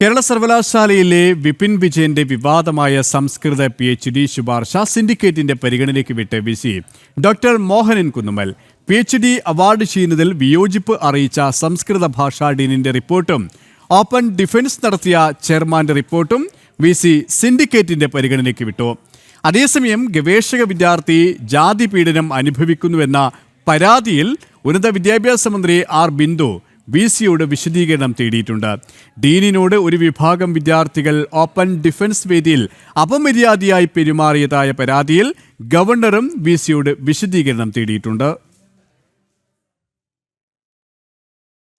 കേരള സർവകലാശാലയിലെ വിപിൻ വിജയന്റെ വിവാദമായ സംസ്കൃത PhD ശുപാർശ സിൻഡിക്കേറ്റിന്റെ പരിഗണനയ്ക്ക് വിട്ട് VC doctor Mohanan Kunnummal. PhD award ചെയ്യുന്നതിൽ വിയോജിപ്പ് അറിയിച്ച സംസ്കൃത ഭാഷാ ഡീനിന്റെ റിപ്പോർട്ടും ഓപ്പൺ ഡിഫൻസ് നടത്തിയ ചെയർമാന്റെ റിപ്പോർട്ടും VC സിൻഡിക്കേറ്റിന്റെ പരിഗണനയ്ക്ക് വിട്ടു. അതേസമയം ഗവേഷക വിദ്യാർത്ഥി ജാതി പീഡനം അനുഭവിക്കുന്നുവെന്ന പരാതിയിൽ ഉന്നത വിദ്യാഭ്യാസ മന്ത്രി R ബിന്ദു VCയോട് വിശദീകരണം തേടിയിട്ടുണ്ട്. ഡീനിനോട് ഒരു വിഭാഗം വിദ്യാർത്ഥികൾ ഓപ്പൺ ഡിഫൻസ് വേദിയിൽ അപമര്യാദയായി പെരുമാറിയതായ പരാതിയിൽ ഗവർണറും VCയോട് വിശദീകരണം തേടിയിട്ടുണ്ട്.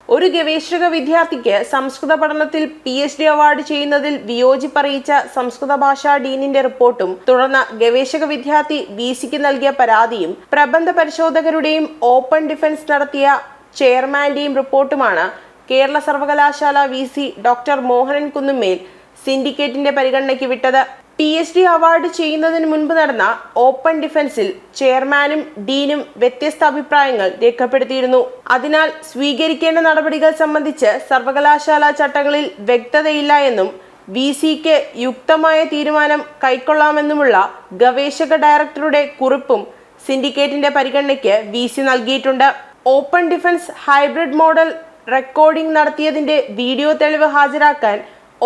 ഒരു ഗവേഷക വിദ്യാർത്ഥിക്ക് സംസ്കൃത പഠനത്തിൽ PhD അവാർഡ് ചെയ്യുന്നതിൽ വിയോജിപ്പറിയിച്ച സംസ്കൃത ഭാഷാ ഡീനിന്റെ റിപ്പോർട്ടും തുടർന്ന് ഗവേഷക വിദ്യാർത്ഥി VCക്ക് നൽകിയ പരാതിയും പ്രബന്ധ പരിശോധകരുടെയും ഓപ്പൺ ഡിഫൻസ് നടത്തിയ ചെയർമാന്റെയും റിപ്പോർട്ടുമാണ് കേരള സർവകലാശാല VC ഡോക്ടർ മോഹനൻ കുന്നുമ്മേൽ സിൻഡിക്കേറ്റിന്റെ പരിഗണനയ്ക്ക് വിട്ടത്. PhD അവാർഡ് ചെയ്യുന്നതിന് മുൻപ് നടന്ന ഓപ്പൺ ഡിഫൻസിൽ ചെയർമാനും ഡീനും വ്യത്യസ്ത അഭിപ്രായങ്ങൾ രേഖപ്പെടുത്തിയിരുന്നു. അതിനാൽ സ്വീകരിക്കേണ്ട നടപടികൾ സംബന്ധിച്ച് സർവകലാശാല ചട്ടങ്ങളിൽ വ്യക്തതയില്ല എന്നും VCക്ക് യുക്തമായ തീരുമാനം കൈക്കൊള്ളാമെന്നുമുള്ള ഗവേഷക ഡയറക്ടറുടെ കുറിപ്പും സിൻഡിക്കേറ്റിന്റെ പരിഗണനയ്ക്ക് VC നൽകിയിട്ടുണ്ട്. Open defence hybrid model recording നടത്തിയതിന്റെ വീഡിയോ തെളിവ് ഹാജരാക്കാൻ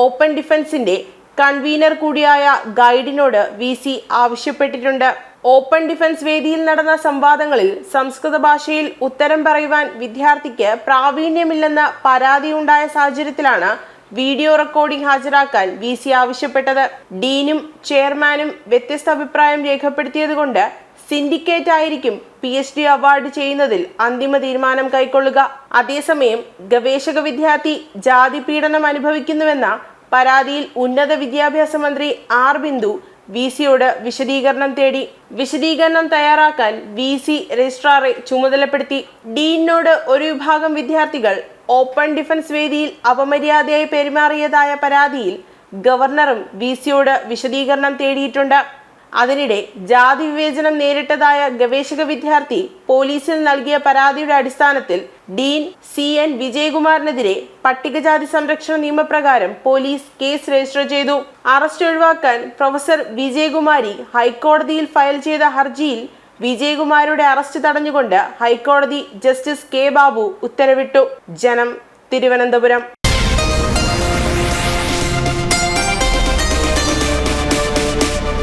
ഓപ്പൺ ഡിഫൻസിന്റെ കൺവീനർ കൂടിയായ ഗൈഡിനോട് VC ആവശ്യപ്പെട്ടിട്ടുണ്ട്. ഓപ്പൺ ഡിഫൻസ് വേദിയിൽ നടന്ന സംവാദങ്ങളിൽ സംസ്കൃത ഭാഷയിൽ ഉത്തരം പറയുവാൻ വിദ്യാർത്ഥിക്ക് പ്രാവീണ്യമില്ലെന്ന പരാതിയുണ്ടായ സാഹചര്യത്തിലാണ് വീഡിയോ റെക്കോർഡിംഗ് ഹാജരാക്കാൻ VC ആവശ്യപ്പെട്ടത്. ഡീനും ചെയർമാനും വ്യത്യസ്ത അഭിപ്രായം രേഖപ്പെടുത്തിയതുകൊണ്ട് സിൻഡിക്കേറ്റ് ആയിരിക്കും PhD അവാർഡ് ചെയ്യുന്നതിൽ അന്തിമ തീരുമാനം കൈക്കൊള്ളുക. അതേസമയം ഗവേഷക വിദ്യാർത്ഥി ജാതി പീഡനം അനുഭവിക്കുന്നുവെന്ന പരാതിയിൽ ഉന്നത വിദ്യാഭ്യാസ മന്ത്രി R ബിന്ദു VCയോട് വിശദീകരണം തേടി. വിശദീകരണം തയ്യാറാക്കാൻ VC രജിസ്ട്രാറെ ചുമതലപ്പെടുത്തി. ഡീനിനോട് ഒരു വിഭാഗം വിദ്യാർത്ഥികൾ ഓപ്പൺ ഡിഫൻസ് വേദിയിൽ അപമര്യാദയായി പെരുമാറിയതായ പരാതിയിൽ ഗവർണറും VCയോട് വിശദീകരണം തേടിയിട്ടുണ്ട്. അതിനിടെ ജാതി വിവേചനം നേരിട്ടതായ ഗവേഷക വിദ്യാർത്ഥി പോലീസിൽ നൽകിയ പരാതിയുടെ അടിസ്ഥാനത്തിൽ ഡീൻ CN വിജയകുമാറിനെതിരെ പട്ടികജാതി സംരക്ഷണ നിയമപ്രകാരം പോലീസ് കേസ് രജിസ്റ്റർ ചെയ്തു. അറസ്റ്റ് ഒഴിവാക്കാൻ പ്രൊഫസർ വിജയകുമാരി ഹൈക്കോടതിയിൽ ഫയൽ ചെയ്ത ഹർജിയിൽ വിജയകുമാരിയുടെ അറസ്റ്റ് തടഞ്ഞുകൊണ്ട് ഹൈക്കോടതി ജസ്റ്റിസ് K ബാബു ഉത്തരവിട്ടു. ജനം, തിരുവനന്തപുരം.